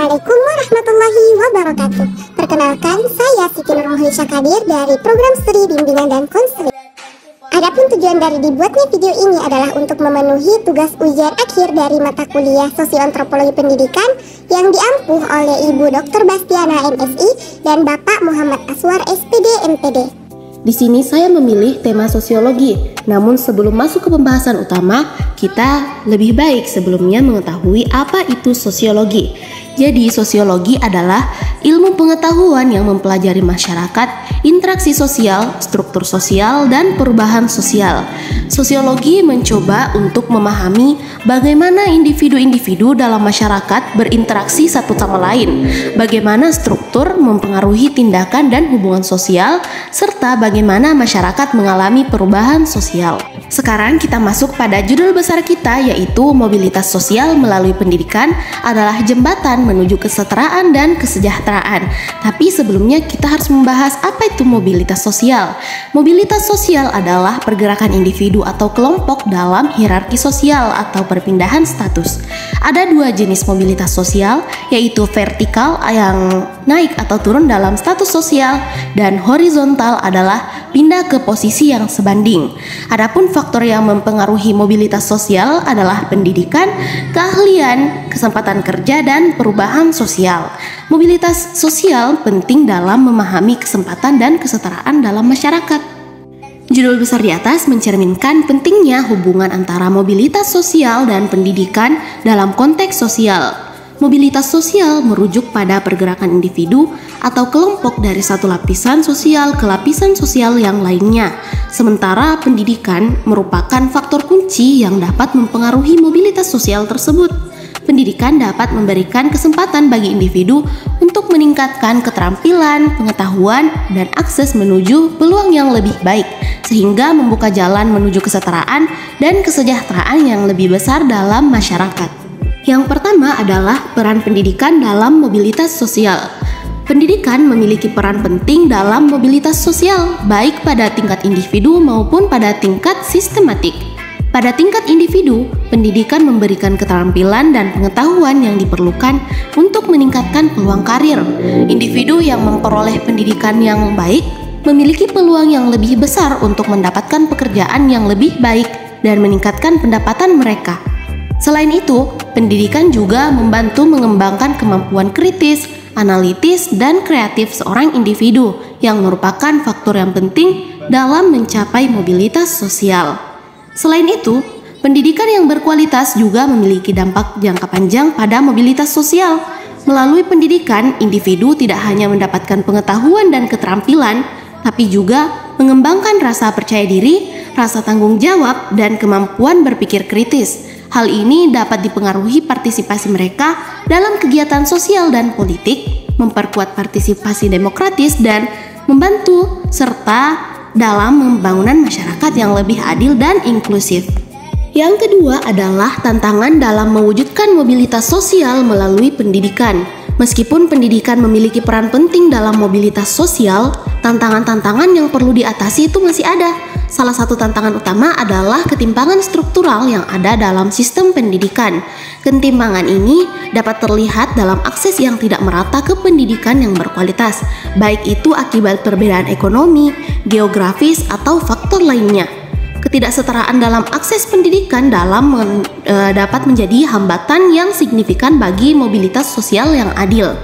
Assalamualaikum warahmatullahi wabarakatuh. Perkenalkan, saya Siti Nurul Syakadir dari Program Studi Bimbingan dan Konseling. Adapun tujuan dari dibuatnya video ini adalah untuk memenuhi tugas ujian akhir dari mata kuliah Sosiantropologi Pendidikan yang diampuh oleh Ibu Dr. Bastiana MSI dan Bapak Muhammad Aswar SPD MPD. Di sini saya memilih tema sosiologi. Namun sebelum masuk ke pembahasan utama, kita lebih baik sebelumnya mengetahui apa itu sosiologi. Jadi, sosiologi adalah ilmu pengetahuan yang mempelajari masyarakat, interaksi sosial, struktur sosial, dan perubahan sosial. Sosiologi mencoba untuk memahami bagaimana individu-individu dalam masyarakat berinteraksi satu sama lain, bagaimana struktur mempengaruhi tindakan dan hubungan sosial, serta bagaimana masyarakat mengalami perubahan sosial. Sekarang kita masuk pada judul besar kita, yaitu mobilitas sosial melalui pendidikan adalah jembatan menuju kesetaraan dan kesejahteraan. Tapi sebelumnya kita harus membahas apa itu mobilitas sosial. Mobilitas sosial adalah pergerakan individu atau kelompok dalam hierarki sosial atau perpindahan status. Ada dua jenis mobilitas sosial, yaitu vertikal yang naik atau turun dalam status sosial, dan horizontal adalah pindah ke posisi yang sebanding. Adapun faktor yang mempengaruhi mobilitas sosial adalah pendidikan, keahlian, kesempatan kerja, dan perubahan sosial. Mobilitas sosial penting dalam memahami kesempatan dan kesetaraan dalam masyarakat. Judul besar di atas mencerminkan pentingnya hubungan antara mobilitas sosial dan pendidikan dalam konteks sosial. Mobilitas sosial merujuk pada pergerakan individu atau kelompok dari satu lapisan sosial ke lapisan sosial yang lainnya. Sementara pendidikan merupakan faktor kunci yang dapat mempengaruhi mobilitas sosial tersebut. Pendidikan dapat memberikan kesempatan bagi individu untuk meningkatkan keterampilan, pengetahuan, dan akses menuju peluang yang lebih baik, sehingga membuka jalan menuju kesetaraan dan kesejahteraan yang lebih besar dalam masyarakat. Yang pertama adalah peran pendidikan dalam mobilitas sosial. Pendidikan memiliki peran penting dalam mobilitas sosial, baik pada tingkat individu maupun pada tingkat sistematik. Pada tingkat individu, pendidikan memberikan keterampilan dan pengetahuan yang diperlukan untuk meningkatkan peluang karir. Individu yang memperoleh pendidikan yang baik memiliki peluang yang lebih besar untuk mendapatkan pekerjaan yang lebih baik dan meningkatkan pendapatan mereka. Selain itu, pendidikan juga membantu mengembangkan kemampuan kritis, analitis, dan kreatif seorang individu yang merupakan faktor yang penting dalam mencapai mobilitas sosial. Selain itu, pendidikan yang berkualitas juga memiliki dampak jangka panjang pada mobilitas sosial. Melalui pendidikan, individu tidak hanya mendapatkan pengetahuan dan keterampilan, tapi juga mengembangkan rasa percaya diri, rasa tanggung jawab, dan kemampuan berpikir kritis. Hal ini dapat dipengaruhi partisipasi mereka dalam kegiatan sosial dan politik, memperkuat partisipasi demokratis, dan membantu serta dalam pembangunan masyarakat yang lebih adil dan inklusif. Yang kedua adalah tantangan dalam mewujudkan mobilitas sosial melalui pendidikan. Meskipun pendidikan memiliki peran penting dalam mobilitas sosial, tantangan-tantangan yang perlu diatasi itu masih ada. Salah satu tantangan utama adalah ketimpangan struktural yang ada dalam sistem pendidikan. Ketimpangan ini dapat terlihat dalam akses yang tidak merata ke pendidikan yang berkualitas, baik itu akibat perbedaan ekonomi, geografis, atau faktor lainnya. Ketidaksetaraan dalam akses pendidikan dapat menjadi hambatan yang signifikan bagi mobilitas sosial yang adil.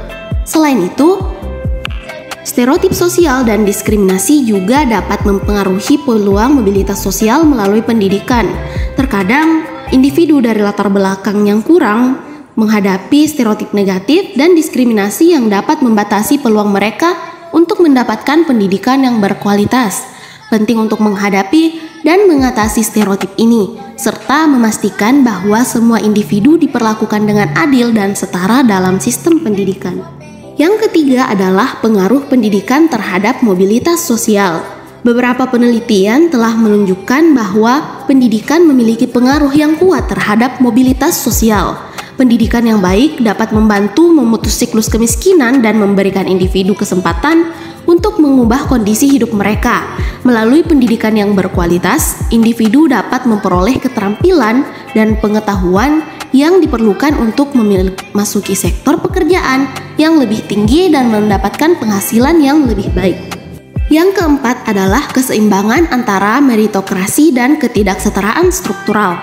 Selain itu, stereotip sosial dan diskriminasi juga dapat mempengaruhi peluang mobilitas sosial melalui pendidikan. Terkadang, individu dari latar belakang yang kurang menghadapi stereotip negatif dan diskriminasi yang dapat membatasi peluang mereka untuk mendapatkan pendidikan yang berkualitas. Penting untuk menghadapi dan mengatasi stereotip ini, serta memastikan bahwa semua individu diperlakukan dengan adil dan setara dalam sistem pendidikan. Yang ketiga adalah pengaruh pendidikan terhadap mobilitas sosial. Beberapa penelitian telah menunjukkan bahwa pendidikan memiliki pengaruh yang kuat terhadap mobilitas sosial. Pendidikan yang baik dapat membantu memutus siklus kemiskinan dan memberikan individu kesempatan untuk mengubah kondisi hidup mereka. Melalui pendidikan yang berkualitas, individu dapat memperoleh keterampilan dan pengetahuan yang diperlukan untuk memasuki sektor pekerjaan yang lebih tinggi dan mendapatkan penghasilan yang lebih baik. Yang keempat adalah keseimbangan antara meritokrasi dan ketidaksetaraan struktural.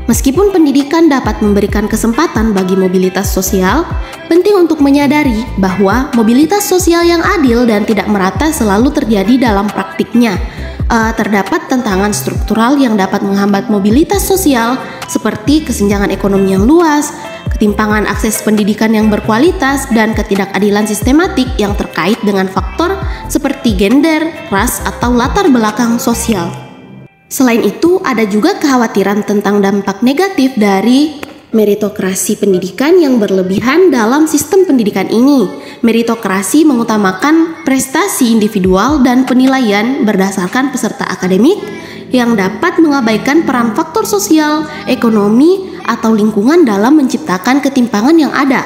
Meskipun pendidikan dapat memberikan kesempatan bagi mobilitas sosial, penting untuk menyadari bahwa mobilitas sosial yang adil dan tidak merata selalu terjadi dalam praktiknya. Terdapat tantangan struktural yang dapat menghambat mobilitas sosial seperti kesenjangan ekonomi yang luas, ketimpangan akses pendidikan yang berkualitas, dan ketidakadilan sistematik yang terkait dengan faktor seperti gender, ras, atau latar belakang sosial. Selain itu, ada juga kekhawatiran tentang dampak negatif dari meritokrasi pendidikan yang berlebihan dalam sistem pendidikan ini. Meritokrasi mengutamakan prestasi individual dan penilaian berdasarkan peserta akademik yang dapat mengabaikan peran faktor sosial, ekonomi, atau lingkungan dalam menciptakan ketimpangan yang ada.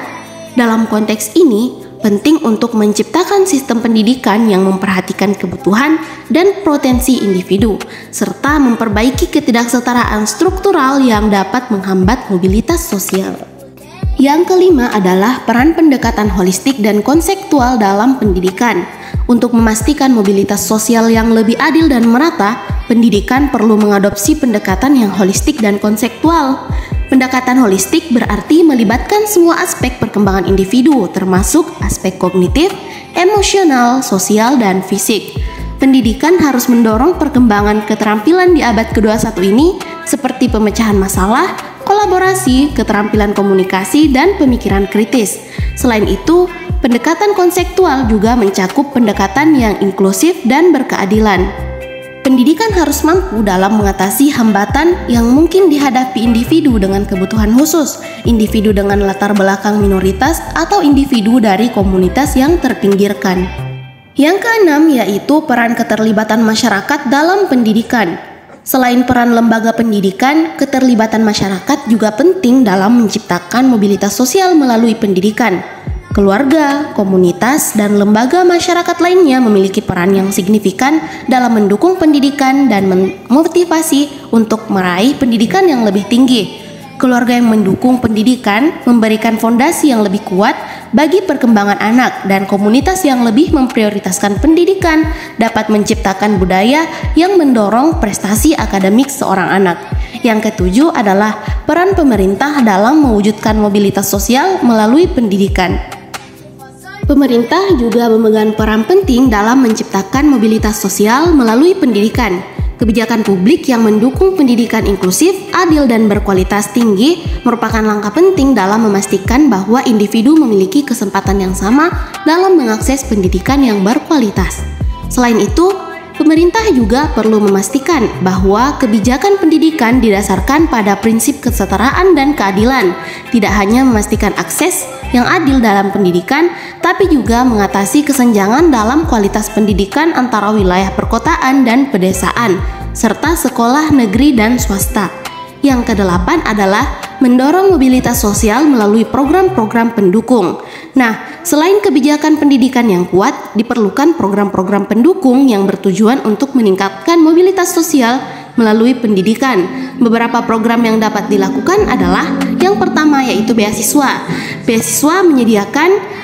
Dalam konteks ini, penting untuk menciptakan sistem pendidikan yang memperhatikan kebutuhan dan potensi individu, serta memperbaiki ketidaksetaraan struktural yang dapat menghambat mobilitas sosial. Yang kelima adalah peran pendekatan holistik dan konseptual dalam pendidikan. Untuk memastikan mobilitas sosial yang lebih adil dan merata, pendidikan perlu mengadopsi pendekatan yang holistik dan konseptual. Pendekatan holistik berarti melibatkan semua aspek perkembangan individu, termasuk aspek kognitif, emosional, sosial, dan fisik. Pendidikan harus mendorong perkembangan keterampilan di abad ke-21 ini seperti pemecahan masalah, kolaborasi, keterampilan komunikasi, dan pemikiran kritis. Selain itu, pendekatan konseptual juga mencakup pendekatan yang inklusif dan berkeadilan. Pendidikan harus mampu dalam mengatasi hambatan yang mungkin dihadapi individu dengan kebutuhan khusus, individu dengan latar belakang minoritas, atau individu dari komunitas yang terpinggirkan. Yang keenam yaitu peran keterlibatan masyarakat dalam pendidikan. Selain peran lembaga pendidikan, keterlibatan masyarakat juga penting dalam menciptakan mobilitas sosial melalui pendidikan. Keluarga, komunitas, dan lembaga masyarakat lainnya memiliki peran yang signifikan dalam mendukung pendidikan dan memotivasi untuk meraih pendidikan yang lebih tinggi. Keluarga yang mendukung pendidikan memberikan fondasi yang lebih kuat bagi perkembangan anak, dan komunitas yang lebih memprioritaskan pendidikan dapat menciptakan budaya yang mendorong prestasi akademik seorang anak. Yang ketujuh adalah peran pemerintah dalam mewujudkan mobilitas sosial melalui pendidikan. Pemerintah juga memegang peran penting dalam menciptakan mobilitas sosial melalui pendidikan. Kebijakan publik yang mendukung pendidikan inklusif, adil, dan berkualitas tinggi merupakan langkah penting dalam memastikan bahwa individu memiliki kesempatan yang sama dalam mengakses pendidikan yang berkualitas. Selain itu, pemerintah juga perlu memastikan bahwa kebijakan pendidikan didasarkan pada prinsip kesetaraan dan keadilan, tidak hanya memastikan akses yang adil dalam pendidikan, tapi juga mengatasi kesenjangan dalam kualitas pendidikan antara wilayah perkotaan dan pedesaan, serta sekolah negeri dan swasta. Yang kedelapan adalah mendorong mobilitas sosial melalui program-program pendukung. Nah, selain kebijakan pendidikan yang kuat, diperlukan program-program pendukung yang bertujuan untuk meningkatkan mobilitas sosial melalui pendidikan. Beberapa program yang dapat dilakukan adalah yang pertama yaitu beasiswa. Beasiswa menyediakan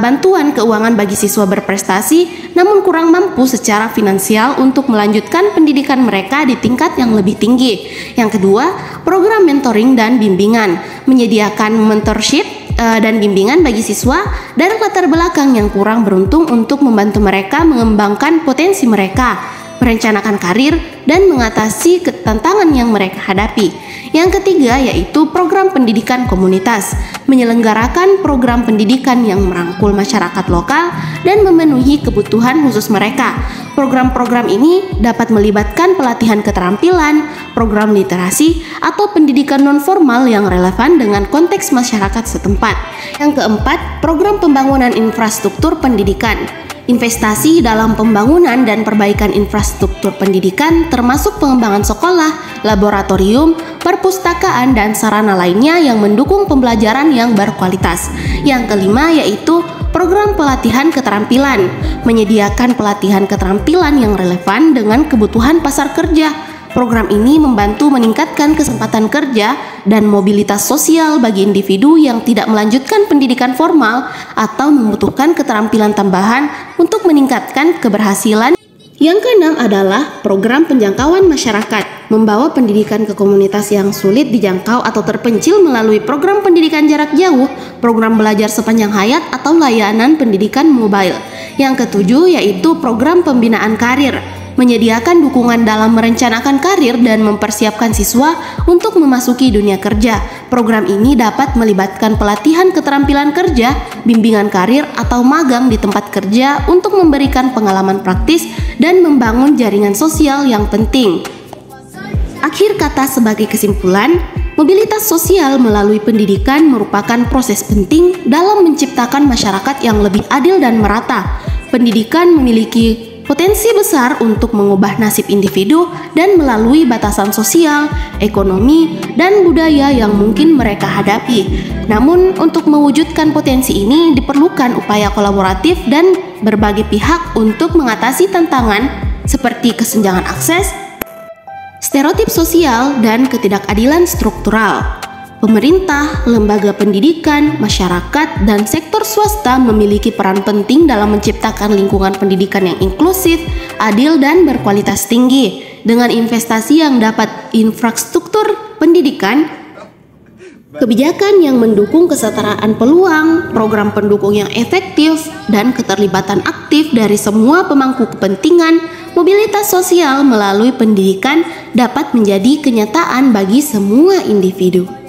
bantuan keuangan bagi siswa berprestasi namun kurang mampu secara finansial untuk melanjutkan pendidikan mereka di tingkat yang lebih tinggi. Yang kedua, program mentoring dan bimbingan menyediakan mentorship dan bimbingan bagi siswa dari latar belakang yang kurang beruntung untuk membantu mereka mengembangkan potensi mereka, merencanakan karir, dan mengatasi tantangan yang mereka hadapi. Yang ketiga yaitu program pendidikan komunitas, menyelenggarakan program pendidikan yang merangkul masyarakat lokal dan memenuhi kebutuhan khusus mereka. Program-program ini dapat melibatkan pelatihan keterampilan, program literasi, atau pendidikan non-formal yang relevan dengan konteks masyarakat setempat. Yang keempat, program pembangunan infrastruktur pendidikan. Investasi dalam pembangunan dan perbaikan infrastruktur pendidikan termasuk pengembangan sekolah, laboratorium, perpustakaan, dan sarana lainnya yang mendukung pembelajaran yang berkualitas. Yang kelima yaitu program pelatihan keterampilan, menyediakan pelatihan keterampilan yang relevan dengan kebutuhan pasar kerja. Program ini membantu meningkatkan kesempatan kerja dan mobilitas sosial bagi individu yang tidak melanjutkan pendidikan formal atau membutuhkan keterampilan tambahan untuk meningkatkan keberhasilan. Yang keenam adalah program penjangkauan masyarakat, membawa pendidikan ke komunitas yang sulit dijangkau atau terpencil melalui program pendidikan jarak jauh, program belajar sepanjang hayat atau layanan pendidikan mobile. Yang ketujuh yaitu program pembinaan karir, menyediakan dukungan dalam merencanakan karir dan mempersiapkan siswa untuk memasuki dunia kerja. Program ini dapat melibatkan pelatihan keterampilan kerja, bimbingan karir, atau magang di tempat kerja untuk memberikan pengalaman praktis dan membangun jaringan sosial yang penting. Akhir kata sebagai kesimpulan, mobilitas sosial melalui pendidikan merupakan proses penting dalam menciptakan masyarakat yang lebih adil dan merata. Pendidikan memiliki potensi besar untuk mengubah nasib individu dan melalui batasan sosial, ekonomi, dan budaya yang mungkin mereka hadapi. Namun, untuk mewujudkan potensi ini diperlukan upaya kolaboratif dan berbagai pihak untuk mengatasi tantangan seperti kesenjangan akses, stereotip sosial, dan ketidakadilan struktural. Pemerintah, lembaga pendidikan, masyarakat, dan sektor swasta memiliki peran penting dalam menciptakan lingkungan pendidikan yang inklusif, adil, dan berkualitas tinggi. Dengan investasi yang dapat infrastruktur pendidikan, kebijakan yang mendukung kesetaraan peluang, program pendukung yang efektif, dan keterlibatan aktif dari semua pemangku kepentingan, mobilitas sosial melalui pendidikan dapat menjadi kenyataan bagi semua individu.